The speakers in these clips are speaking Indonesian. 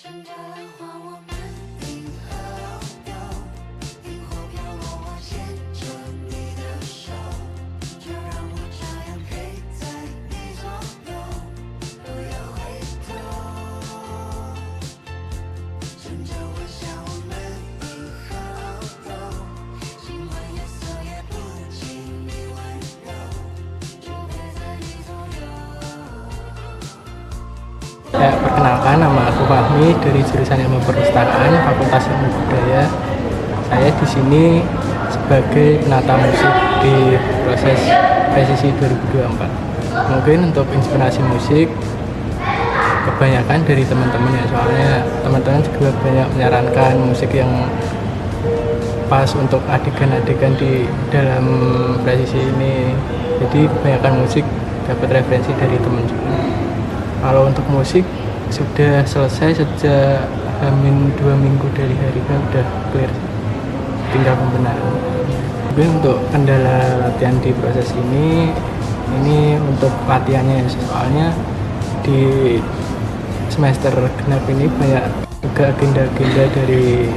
趁着浪花，我们定河流，萤火飘落，我牵着你的手，就让我这样陪在你左右，不要回头。趁着晚霞，我们银河柔，尽管夜色也不尽你温柔，就陪在你左右。 Ya, perkenalkan, nama aku Fahmi dari jurusan Ilmu Perpustakaan Fakultas Ilmu Budaya. Saya di sini sebagai penata musik di proses presisi 2024. Mungkin untuk inspirasi musik kebanyakan dari teman-teman ya, soalnya teman-teman juga banyak menyarankan musik yang pas untuk adegan-adegan di dalam presisi ini. Jadi kebanyakan musik dapat referensi dari teman juga. Kalau untuk musik sudah selesai sejak hamin 2 minggu dari hari H, udah clear, tinggal pembenahan. Mungkin untuk kendala latihan di proses ini untuk latihannya, soalnya di semester genap ini banyak juga agenda-agenda dari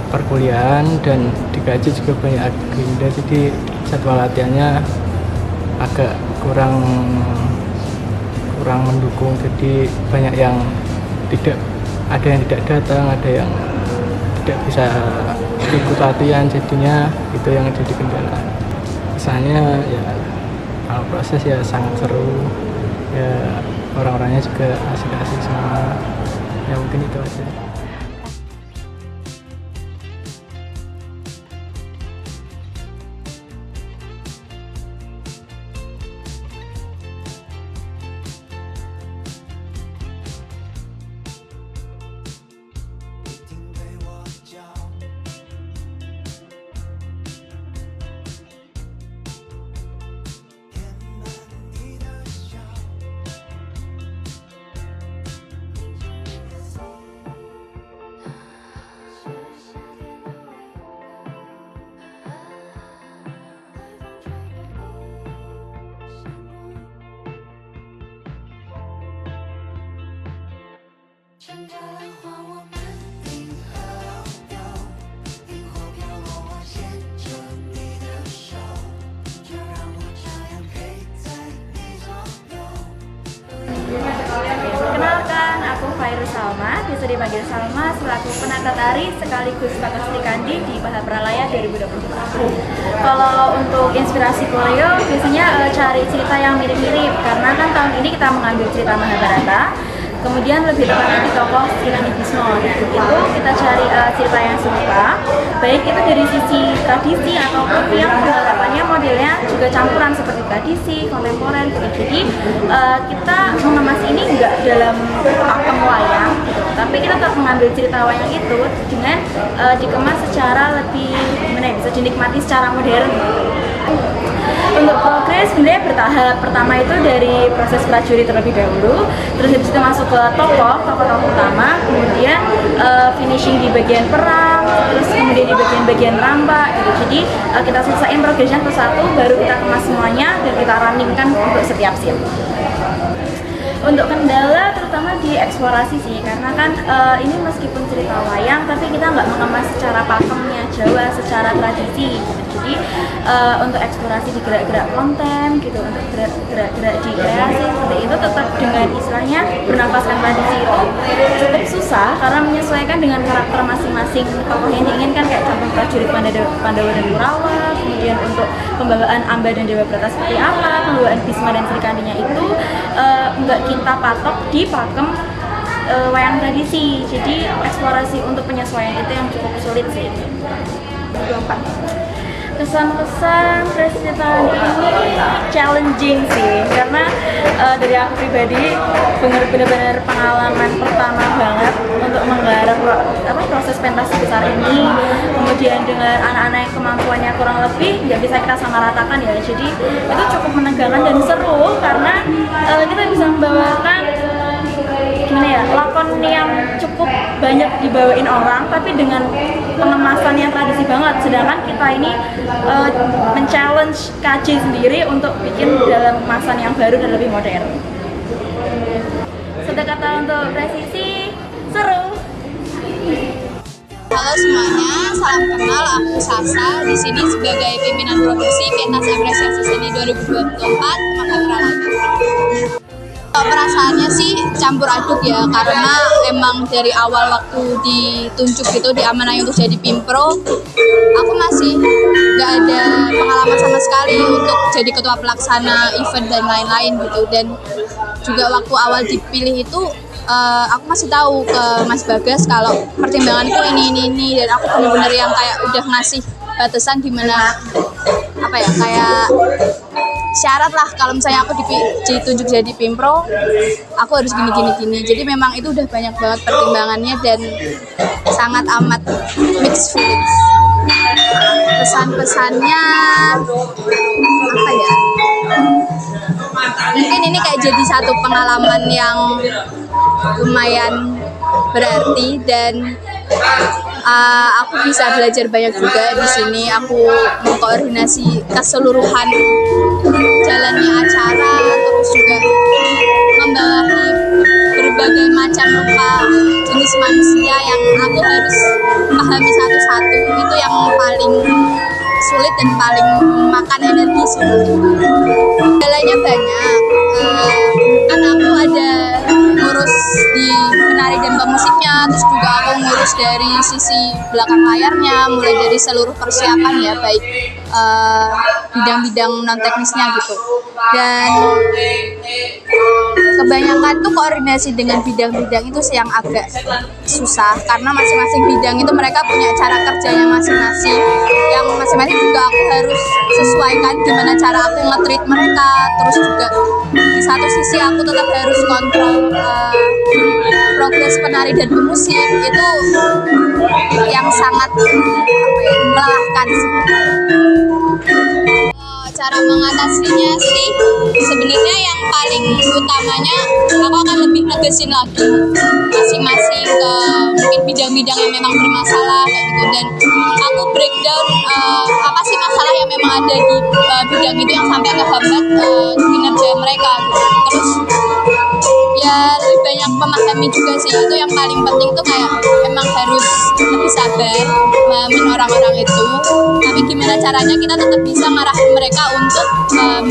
perkuliahan dan dikaji juga banyak agenda, jadi jadwal latihannya agak kurang mendukung, jadi banyak yang tidak datang, ada yang tidak bisa ikut latihan, jadinya itu yang jadi kendala. Kesannya ya kalau proses ya sangat seru ya, orang-orangnya juga asik-asik semua ya, mungkin itu aja.趁着浪花，我们定河流，萤火飘落，我牵着你的手，就让我这样陪在你左右。 Kenalkan, aku Fairuz Salma, biasa dipanggil Salma, selaku penata tari sekaligus Bakat Sri Kandi di Paha Pralaya 2021. Kalau untuk inspirasi koreo, biasanya cari cerita yang mirip-mirip, karena kan tahun ini kita mengambil cerita Mahabharata. Kemudian lebih tepatnya di tokoh Sri Kandi Bisma, itu kita cari cerita yang serupa, baik itu dari sisi tradisi ataupun yang penerapannya modelnya juga campuran seperti tradisi, kontemporer gitu. Jadi kita mengemas ini enggak dalam pakem wayang gitu, tapi kita tetap mengambil cerita wayang itu dengan dikemas secara lebih bisa dinikmati secara modern gitu. Untuk progres sebenarnya bertahap. Pertama itu dari proses prajurit terlebih dahulu, terus habis itu masuk ke tokoh utama, kemudian finishing di bagian perang, terus kemudian di bagian rampa gitu. Jadi kita selesaiin progresnya satu-satu, baru kita kemas semuanya dan kita runningkan untuk setiap scene. Untuk kendala terutama di eksplorasi sih, karena kan ini meskipun cerita wayang tapi kita nggak mengemas secara pakemnya Jawa, secara tradisi gitu. Jadi untuk eksplorasi di gerak-gerak konten gitu, untuk gerak-gerak di kreasi seperti itu tetap dengan istilahnya bernapaskan tradisi itu cukup susah karena menyesuaikan dengan karakter masing-masing tokoh yang diinginkan, kayak contoh prajurit Pandawa dan Kurawa, kemudian untuk pembawaan Amba dan Dewa Brata seperti apa, pembawaan Bisma dan Sri Kandinya itu nggak kita patok di pakem wayang tradisi. Jadi eksplorasi untuk penyesuaian itu yang cukup sulit sih. 24. Kesan-kesan presentasi ini challenging sih, karena dari aku pribadi benar-benar pengalaman pertama banget untuk menggarap proses pentas besar ini, kemudian dengan anak-anak yang kemampuannya kurang lebih nggak bisa kita samaratakan ya, jadi itu cukup menegangkan dan seru karena kita bisa membawakan gimana ya, lakon yang cukup banyak dibawain orang tapi dengan pengemasan yang tradisi banget, sedangkan kita ini men-challenge KJ sendiri untuk bikin dalam kemasan yang baru dan lebih modern. Kata-kata untuk presisi seru. Halo semuanya, salam kenal. Aku Sasa di sini sebagai pimpinan produksi Pentas Apresiasi Seni 2024 Mahapralaya. Perasaannya sih campur aduk ya, karena emang dari awal waktu ditunjuk gitu diamanai untuk jadi Pimpro, aku masih nggak ada pengalaman sama sekali untuk jadi ketua pelaksana event dan lain-lain gitu. Dan juga waktu awal dipilih itu aku masih tahu ke Mas Bagas kalau pertimbanganku ini dan aku benar-benar yang kayak udah ngasih batasan gimana apa ya, kayak syarat lah kalau misalnya aku ditunjuk jadi Pimpro, aku harus gini. Jadi memang itu udah banyak banget pertimbangannya dan sangat amat mixed feelings. Pesan-pesannya apa ya? Mungkin ini kayak jadi satu pengalaman yang lumayan berarti dan aku bisa belajar banyak juga di sini. Aku mengkoordinasi keseluruhan jalannya acara, terus juga membawahi berbagai macam rupa jenis manusia yang aku harus pahami satu-satu. Itu yang paling sulit dan paling memakan energi sih. Jalannya banyak, kan aku ada ngurus di penari dan pemusiknya, terus juga aku ngurus dari sisi belakang layarnya, mulai dari seluruh persiapan ya, baik bidang-bidang non teknisnya gitu. Dan kebanyakan tuh koordinasi dengan bidang-bidang itu sih yang agak susah, karena masing-masing bidang itu mereka punya cara kerjanya masing-masing, yang masing-masing juga aku harus sesuaikan gimana cara aku nge-treat mereka. Terus juga di satu sisi aku tetap harus kontrol progres penari dan pemusik, itu yang sangat melelahkan sih. Cara mengatasinya sih sebenarnya yang paling utamanya aku akan lebih negesin lagi masing-masing ke mungkin bidang-bidang yang memang bermasalah kayak gitu, dan aku breakdown apa sih masalah yang memang ada di bidang itu yang sampai ngehambat kinerja mereka gitu. Terus ya lebih banyak memahami juga sih, itu yang paling penting tuh kayak emang harus lebih sabar memahamin orang-orang itu, tapi gimana caranya kita tetap bisa ngarahin mereka untuk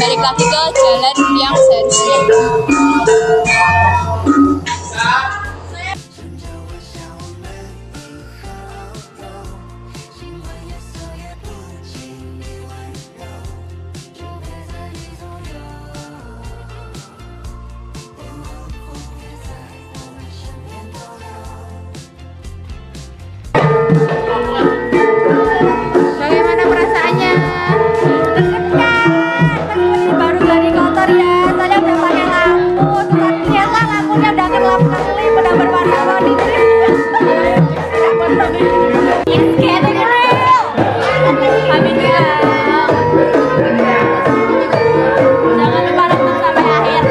balik lagi ke jalan yang seharusnya. Bagaimana perasaannya? Baru dari kotor ya, saya udah pakai lampu, ternyata lampunya udah kelap-kelip, udah berwarna-warni. Amin ya. Jangan lupa nonton sampai akhir.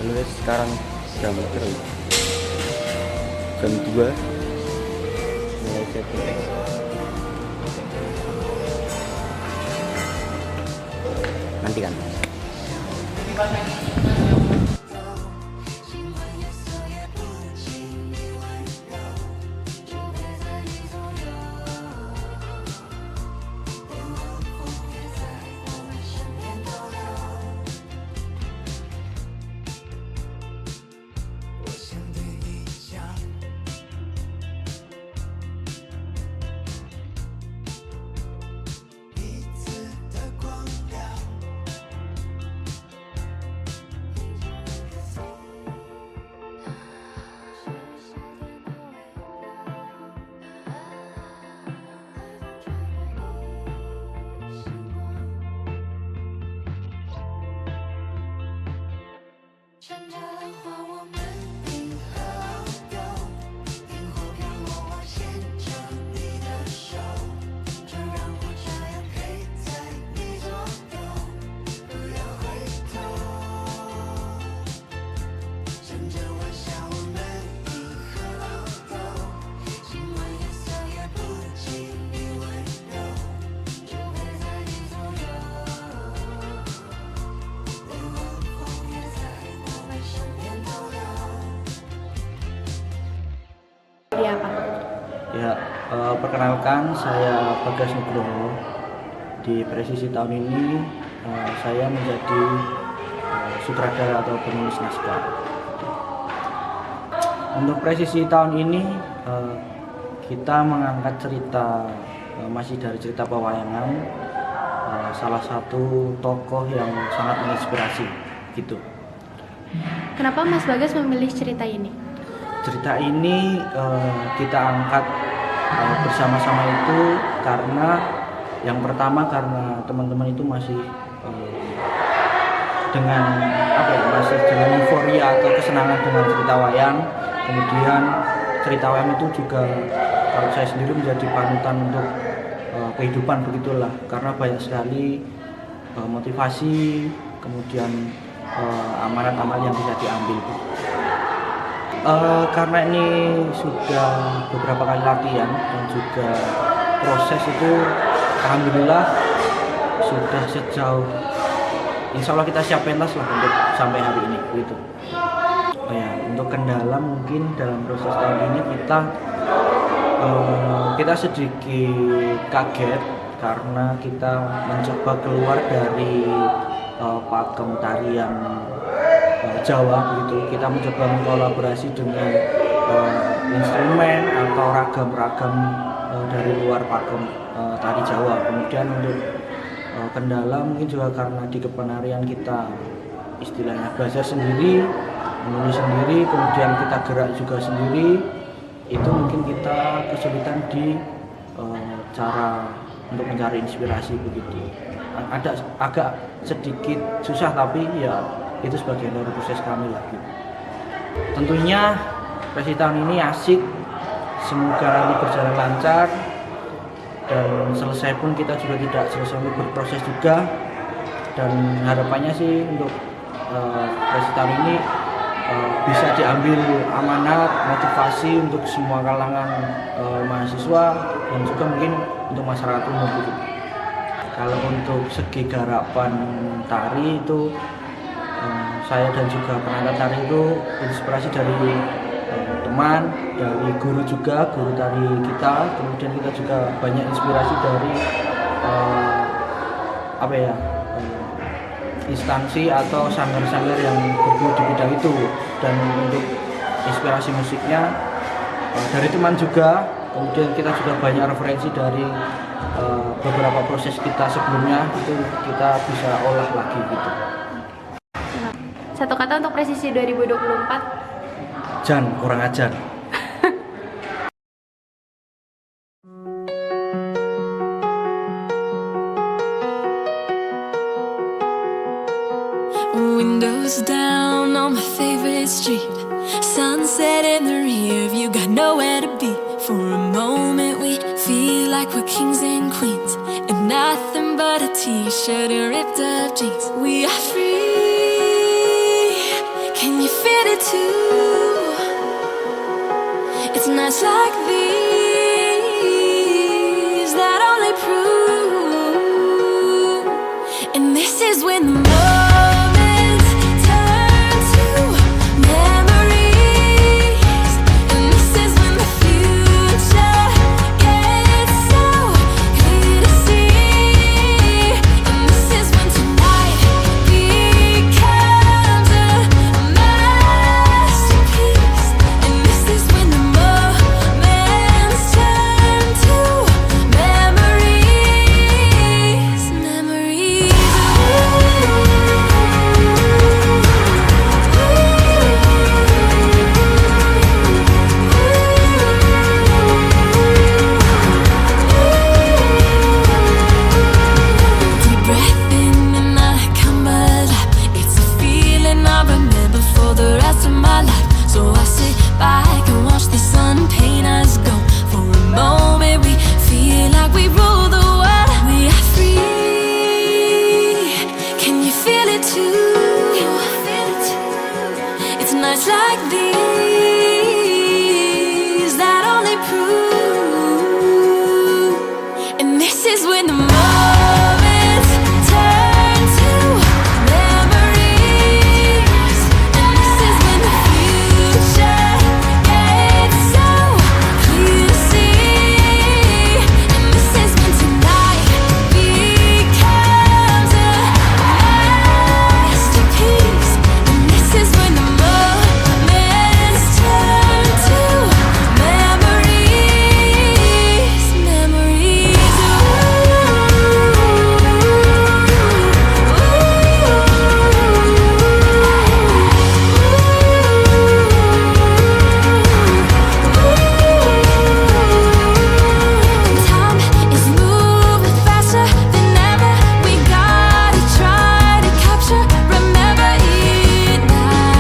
Menulis sekarang jam berapa? Jam 2 mulai setting teks. Nanti kan. 尽管夜色也不及你温柔，就陪在你左右。连晚风也在我们身边逗留。我想对你讲，彼此的光亮。趁着浪花，我们迎河游，萤火飘落，我牵着你的手，就让我这样陪在你左右，不要回头。趁着晚霞，我们迎河游，尽管夜色也不及你温柔，就陪在你左右。连晚风也在我们身边逗留。 Jadi apa? Ya, perkenalkan saya Bagas Nugroho. Di Presisi tahun ini saya menjadi sutradara atau penulis naskah. Untuk Presisi tahun ini kita mengangkat cerita masih dari cerita pewayangan, salah satu tokoh yang sangat menginspirasi gitu. Kenapa Mas Bagas memilih cerita ini? Cerita ini kita angkat bersama-sama itu karena yang pertama karena teman-teman itu masih dengan masih dengan euforia atau kesenangan dengan cerita wayang. Kemudian cerita wayang itu juga kalau saya sendiri menjadi panutan untuk kehidupan begitulah, karena banyak sekali motivasi, kemudian amanat-amanat yang bisa diambil. Karena ini sudah beberapa kali latihan dan juga proses itu alhamdulillah sudah sejauh, insya Allah kita siap pentas lah untuk sampai hari ini gitu. Oh ya, untuk kendala mungkin dalam proses tahun ini kita sedikit kaget karena kita mencoba keluar dari pakem tarian Jawa begitu. Kita mencoba mengkolaborasi dengan instrumen atau ragam-ragam dari luar pakem tari Jawa. Kemudian untuk kendala mungkin juga karena di kepenarian kita istilahnya belajar sendiri, menulis sendiri, kemudian kita gerak juga sendiri. Itu mungkin kita kesulitan di cara untuk mencari inspirasi begitu. Ada agak sedikit susah, tapi ya itu sebagian dari proses kami lagi. Tentunya Presisi tahun ini asik, semoga nanti berjalan lancar dan selesai pun kita juga tidak selesai berproses juga. Dan harapannya sih untuk Presisi tahun ini bisa diambil amanat, motivasi untuk semua kalangan mahasiswa dan juga mungkin untuk masyarakat umum gitu. Kalau untuk segi garapan tari itu saya dan juga penangkat tari itu inspirasi dari teman, dari guru juga, guru tari kita. Kemudian kita juga banyak inspirasi dari instansi atau sanggar-sanggar yang bergelut di bidang itu. Dan untuk inspirasi musiknya dari teman juga. Kemudian kita juga banyak referensi dari beberapa proses kita sebelumnya, itu kita bisa olah lagi gitu. Satu kata untuk Presisi 2024. Jan, kurang ajar. Windows down on my favorite street, sunset in the rear view, got nowhere to be. For a moment we feel like we're kings and queens, and nothing but a t-shirt and ripped up jeans. We are free, Can you feel it too? It's nights like these that only prove, and this is when the moments turn to memories, and this is when the future gets so clear to see, and this is when tonight becomes a masterpiece, and this is when the moments turn to memories, memories. Deep breath in and I come alive. It's a feeling I remember for the rest of my life. So I sit back and watch the sun paint us gold. For a moment we feel like we rule the world. We are free. Can you feel it too? It's nights like these that only prove, and this is when the moments turn to memories, and this is when the future gets so clear to see, and this is when tonight becomes a masterpiece, and this is when the moments turn to memories, memories. Time is moving faster than ever. We gotta try to capture, remember it now.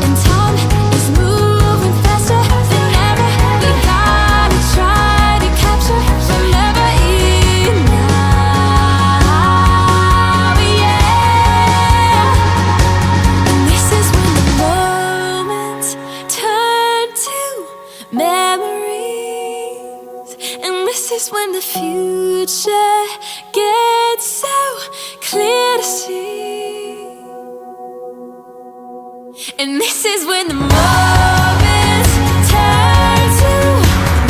And time is moving faster than ever. We gotta try to capture, remember it now. Yeah. And this is when the moments turn to memories, and this is when the future gets so clear to see, and this is when the moments turn to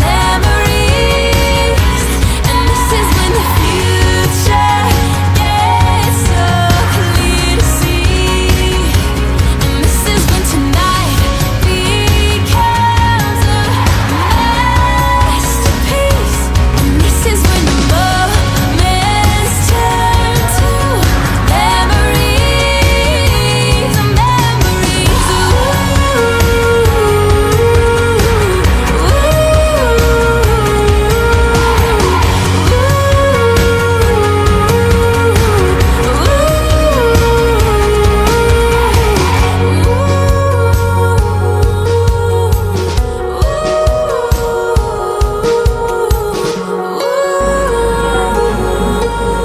memories, and this is when the future gets so clear to see, and this is when tonight becomes a masterpiece, and this is when the moments turn to memories, memories.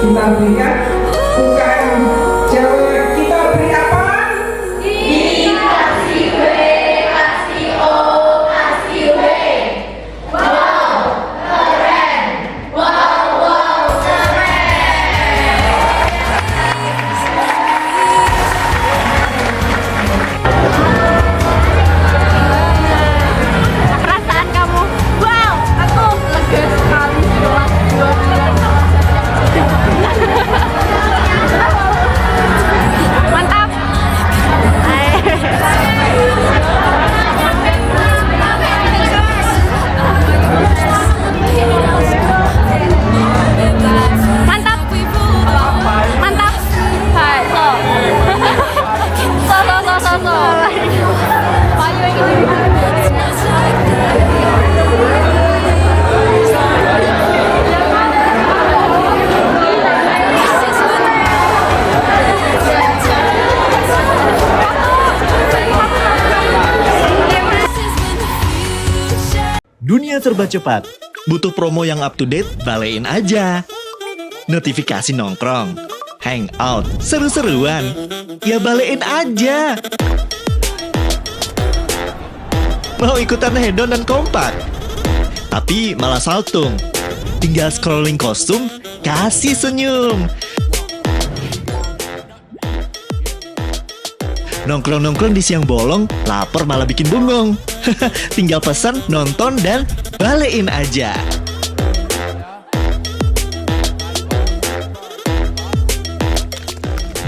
Kita berikan UKM Jawa, kita beri apa? Perasaan kamu, wow, aku lega sekali setelah 2 bulan. Mantap. Mantap. Mantap. Hai, so. So. Ayo ini. Dunia serba cepat. Butuh promo yang up to date? Balein aja. Notifikasi nongkrong, hangout, seru-seruan. Ya balein aja. Mau ikutan hedon dan kompak? Tapi malah saltung. Tinggal scrolling kostum, kasih senyum. Nongkrong-nongkrong di siang bolong, lapar malah bikin bengong. Tinggal pesan, nonton, dan balein aja.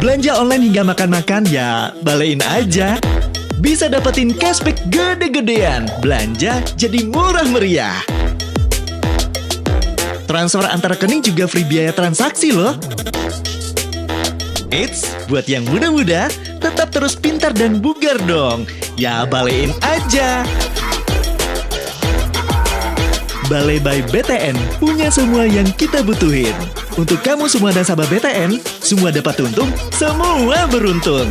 Belanja online hingga makan-makan, ya balein aja. Bisa dapetin cashback gede-gedean. Belanja jadi murah meriah. Transfer antar rekening juga free biaya transaksi loh. Eits, buat yang muda-muda, tetap terus pintar dan bugar dong. Ya balein aja. Balai by BTN punya semua yang kita butuhin. Untuk kamu semua nasabah BTN, semua dapat untung, semua beruntung.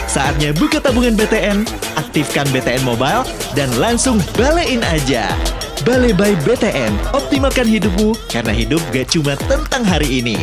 Saatnya buka tabungan BTN, aktifkan BTN Mobile, dan langsung balein aja. Balai by BTN, optimalkan hidupmu karena hidup gak cuma tentang hari ini.